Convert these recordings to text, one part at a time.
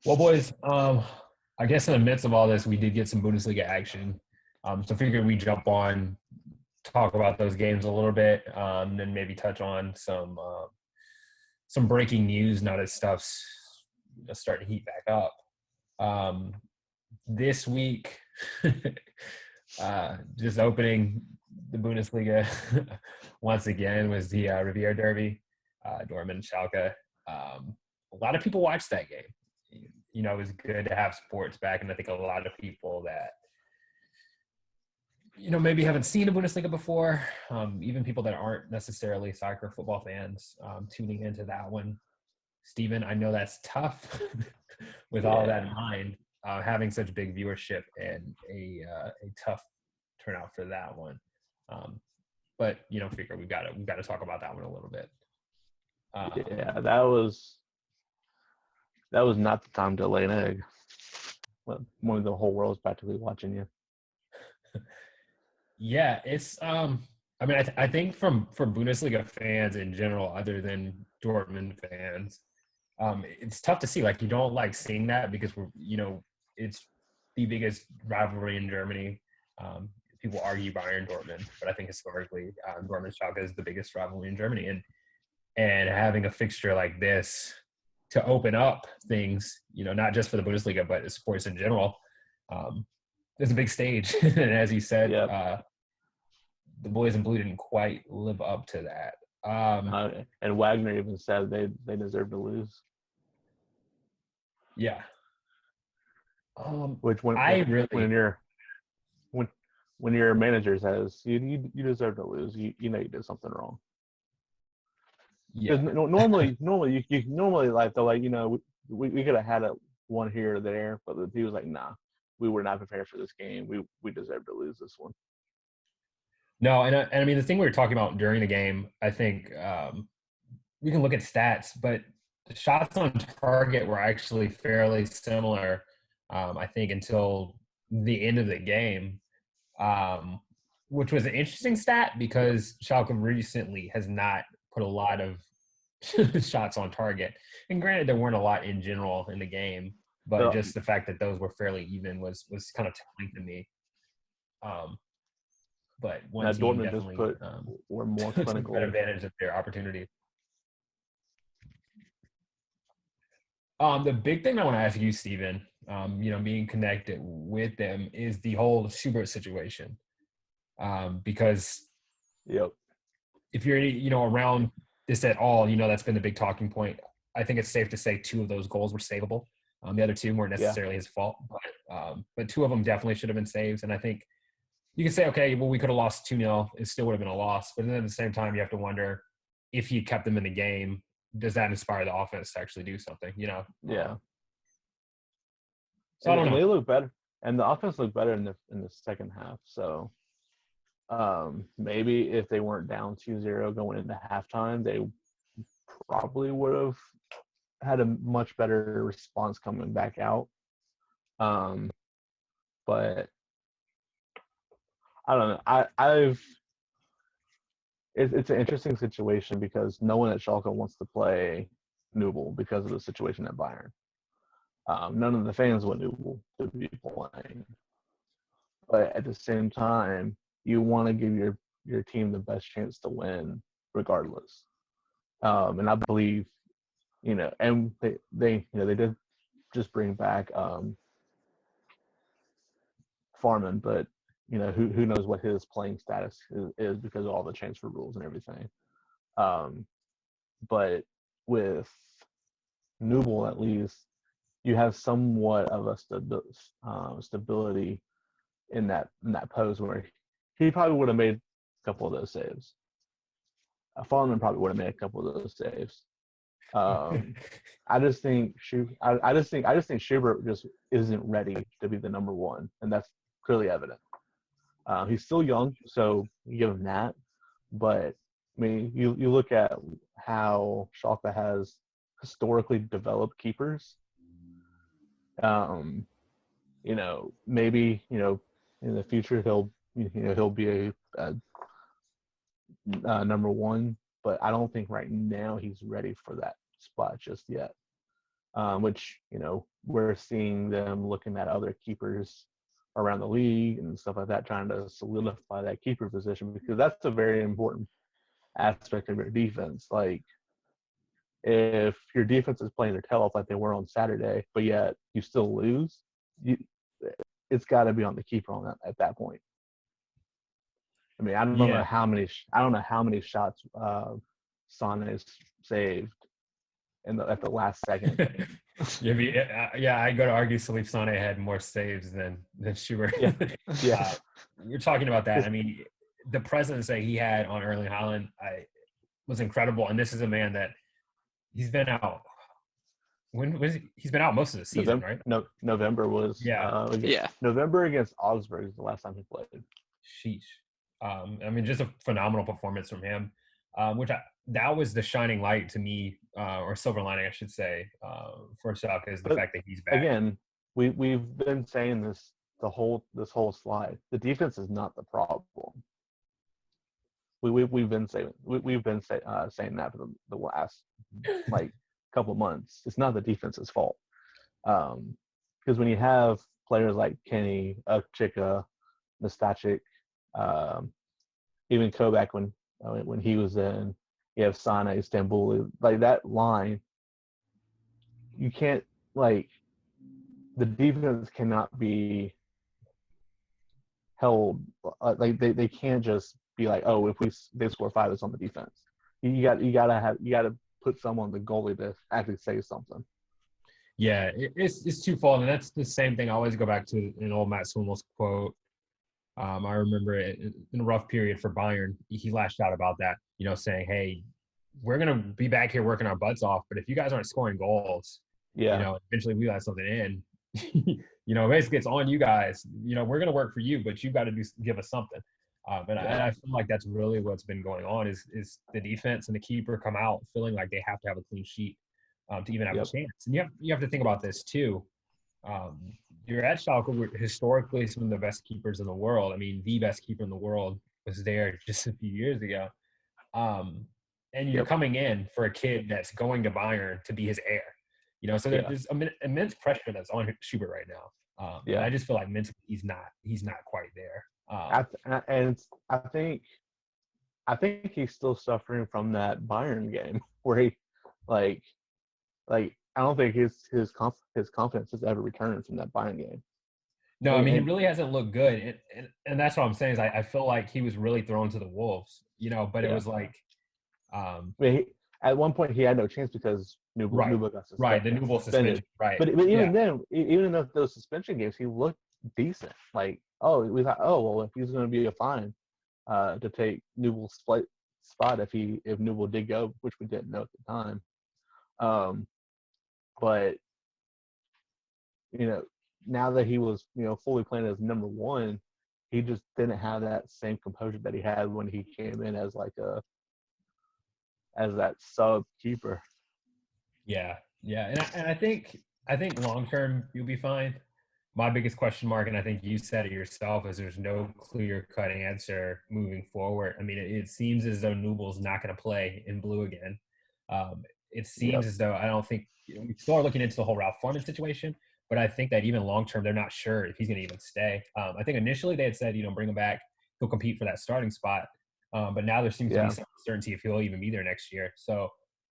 Well, boys, I guess in the midst of all this, we did get some Bundesliga action. So I figured we jump on, talk about those games a little bit, then maybe touch on some breaking news now that stuff's starting to heat back up. This week, just opening the Bundesliga once again was the Revierderby, Dortmund and Schalke. A lot of people watched that game. It was good to have sports back, and I think a lot of people that maybe haven't seen a Bundesliga before, even people that aren't necessarily soccer football fans, tuning into that one. Steven, I know that's tough with all of that in mind, having such big viewership and a tough turnout for that one. But figure we've got to talk about that one a little bit. Yeah, that was not the time to lay an egg. When the whole world's practically watching you. Yeah, it's I think for Bundesliga fans in general, other than Dortmund fans, it's tough to see. Like, you don't like seeing that because it's the biggest rivalry in Germany. People argue Bayern Dortmund, but I think historically, Dortmund Schalke is the biggest rivalry in Germany, and having a fixture like this to open up things, not just for the Bundesliga but sports in general, it's a big stage. And as you said, the boys in blue didn't quite live up to that. And Wagner even said they deserve to lose. Yeah. Which when your manager says you deserve to lose, you did something wrong. Yeah. Normally like they're like, we could have had one here or there, but he was like, nah, we were not prepared for this game. We deserve to lose this one. No, and I mean, the thing we were talking about during the game, I think we can look at stats, but the shots on target were actually fairly similar, I think, until the end of the game, which was an interesting stat because Schalke recently has not put a lot of shots on target. And granted, there weren't a lot in general in the game, but just the fact that those were fairly even was kind of telling to me. But one team Dortmund definitely were more clinical. took advantage of their opportunity. The big thing I want to ask you, Steven, being connected with them, is the whole Schubert situation. Because if you're, around this at all, that's been the big talking point. I think it's safe to say 2 of those goals were savable. The other 2 weren't necessarily his fault, but 2 of them definitely should have been saves. And I think you can say, okay, well, we could have lost 2-0. It still would have been a loss. But then at the same time, you have to wonder, if you kept them in the game, does that inspire the offense to actually do something, Yeah. So I don't know. They look better, and the offense looked better in the second half. So maybe if they weren't down 2-0 going into halftime, they probably would have had a much better response coming back out. But I don't know. It's an interesting situation because no one at Schalke wants to play Nubel because of the situation at Bayern. None of the fans want Nubel to be playing. But at the same time, you want to give your team the best chance to win regardless. And I believe, and they did just bring back Farman, but who knows what his playing status is because of all the transfer rules and everything. But with Nubel, at least, you have somewhat of a stability in that pose where he probably would have made a couple of those saves. Farman probably would have made a couple of those saves. I just think Schubert just isn't ready to be the number 1, and that's clearly evident. He's still young, so you give him that. But I mean, you look at how Schalke has historically developed keepers. Maybe in the future he'll be a number 1, but I don't think right now he's ready for that spot just yet. which we're seeing them looking at other keepers around the league and stuff like that, trying to solidify that keeper position, because that's a very important aspect of your defense. Like, if your defense is playing their tail off like they were on Saturday, but yet you still lose, it's got to be on the keeper on that at that point. I mean, I don't know how many shots Sane saved at the last second. I go to argue Salif Sane had more saves than Schubert. Yeah. You're talking about that. I mean, the presence that he had on Erling Haaland was incredible, and this is a man that he's been out. He's been out most of the season, right? No, November was November against Augsburg is the last time he played. Sheesh. I mean, just a phenomenal performance from him, that was the shining light to me, or silver lining, I should say, for Schalke, is the fact that he's back. Again, we've been saying this whole slide. The defense is not the problem. We've been saying that for the last couple of months. It's not the defense's fault, because when you have players like Kenny, Chika, Nastasic, even Kovac when he was in, you have Sane, Istanbul, like that line, you can't, the defense cannot be held, they can't just be like, oh, if they score 5, it's on the defense. You got to put someone, the goalie, to actually say something. Yeah, it's twofold, and that's the same thing I always go back to an old Matt Swimmel's quote. I remember in a rough period for Bayern, he lashed out about that, saying, hey, we're going to be back here working our butts off, but if you guys aren't scoring goals, eventually we let something in. Basically it's on you guys. We're going to work for you, but you've got to give us something. And I feel like that's really what's been going on is the defense and the keeper come out feeling like they have to have a clean sheet to even have a chance. And you have to think about this too. You're at Schalke, we're historically some of the best keepers in the world. I mean, the best keeper in the world was there just a few years ago. And you're coming in for a kid that's going to Bayern to be his heir. So there's immense pressure that's on Schubert right now. And I just feel like mentally he's not quite there. And I think he's still suffering from that Bayern game where he like I don't think his confidence has ever returned from that Bayern game. No, I mean, he really hasn't looked good, and that's what I'm saying is I feel like he was really thrown to the wolves, but it was like, at one point he had no chance because Nubel got suspended. Right, the Nubel suspension. Right, but even then, even in those suspension games, he looked decent. We thought, well, if he's going to be a fine to take Nubel's spot if Nubel did go, which we didn't know at the time. But now that he was fully playing as number one, he just didn't have that same composure that he had when he came in as that sub keeper. Yeah, and I think long term you'll be fine. My biggest question mark, and I think you said it yourself, is there's no clear-cut answer moving forward. I mean, it seems as though Nubel's not going to play in blue again. It seems as though I don't think we still are looking into the whole Ralph Farman situation, but I think that even long term, they're not sure if he's going to even stay. I think initially they had said, bring him back, he'll compete for that starting spot. But now there seems to be some uncertainty if he'll even be there next year. So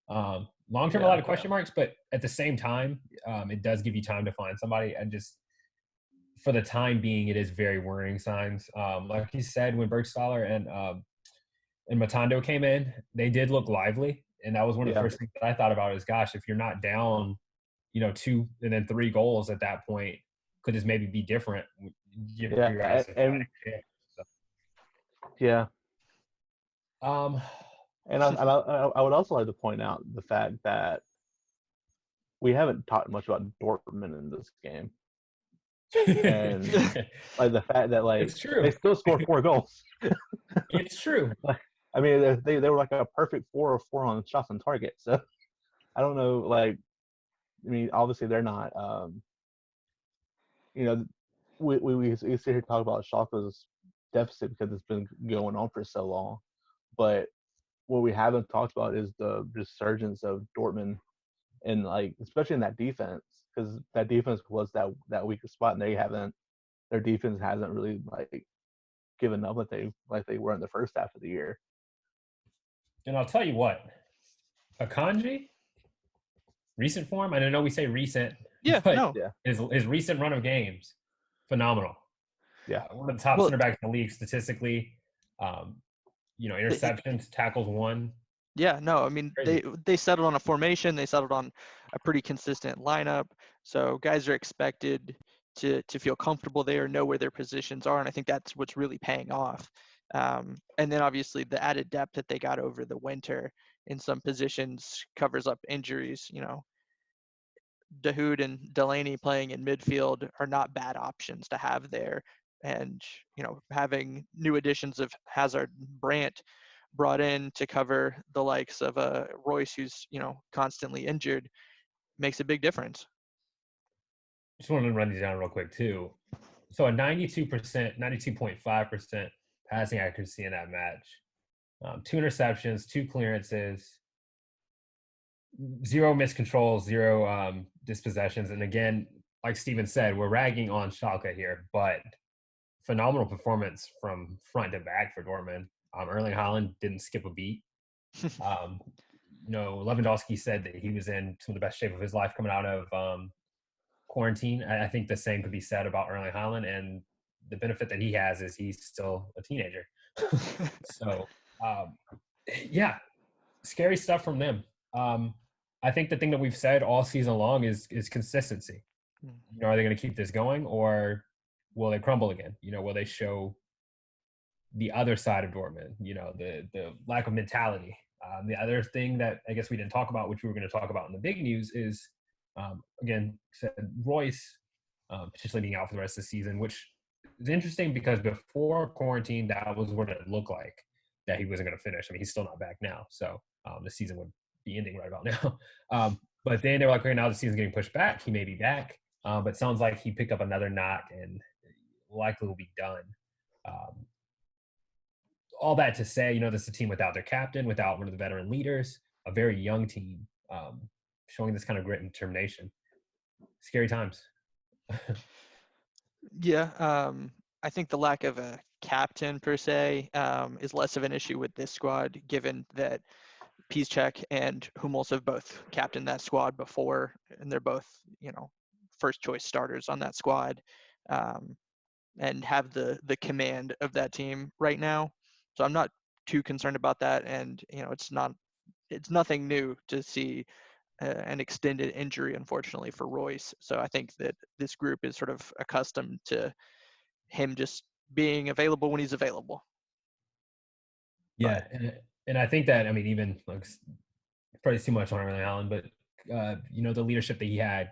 long term, a lot of question marks, but at the same time, it does give you time to find somebody. And just for the time being, it is very worrying signs. Like he said, when Bergstaller and Matondo came in, they did look lively. And that was one of the first things that I thought about is, gosh, if you're not down, 2 and then 3 goals at that point, could this maybe be different? Give your guys a chance. Yeah. And I would also like to point out the fact that we haven't talked much about Dortmund in this game. And the fact that it's true. they still scored 4 goals. It's true. I mean, they were like a perfect 4 or 4 on shots on target. So I don't know. I mean, obviously they're not. We sit here to talk about Schalke's deficit because it's been going on for so long, but what we haven't talked about is the resurgence of Dortmund and like especially in that defense, because that defense was that weaker spot, and their defense hasn't really like given up like they were in the first half of the year. And I'll tell you what, Akanji, recent form, and I know we say recent, Yeah, but no. Yeah. his recent run of games, phenomenal. Yeah. One of the top Well, center backs in the league statistically. Interceptions, tackles won. Yeah, no, I mean Crazy. they settled on a formation, they settled on a pretty consistent lineup. So guys are expected to feel comfortable there, know where their positions are, and I think that's what's really paying off. And then obviously the added depth that they got over the winter in some positions covers up injuries. Dahoud and Delaney playing in midfield are not bad options to have there. And, having new additions of Hazard and Brandt brought in to cover the likes of Royce, who's, constantly injured, makes a big difference. Just wanted to run these down real quick too. So a 92%, 92.5% passing accuracy in that match. 2 interceptions, 2 clearances, 0 miscontrols, 0 dispossessions. And again, like Steven said, we're ragging on Schalke here, but phenomenal performance from front to back for Dortmund. Erling Haaland didn't skip a beat. Lewandowski said that he was in some of the best shape of his life coming out of quarantine. I think the same could be said about Erling Haaland, and the benefit that he has is he's still a teenager. So, yeah, scary stuff from them. I think the thing that we've said all season long is consistency. Are they going to keep this going, or will they crumble again? Will they show the other side of Dortmund? The lack of mentality. The other thing that I guess we didn't talk about, which we were going to talk about in the big news, is again said Royce potentially being out for the rest of the season, which is interesting because before quarantine, that was what it looked like that he wasn't going to finish. I mean, he's still not back now, so the season would be ending right about now. But then they were like, okay, now the season's getting pushed back. He may be back, but sounds like he picked up another knock and likely will be done. All that to say, this is a team without their captain, without one of the veteran leaders, a very young team, showing this kind of grit and determination. Scary times. Yeah, I think the lack of a captain per se is less of an issue with this squad, given that Piszczek and Hummels have both captained that squad before, and they're both, first choice starters on that squad, and have the command of that team right now. So I'm not too concerned about that, and it's nothing new to see an extended injury, unfortunately, for Royce. So I think that this group is sort of accustomed to him just being available when he's available. Yeah, and I think that, I mean, even like probably too much on Erling Haaland, but the leadership that he had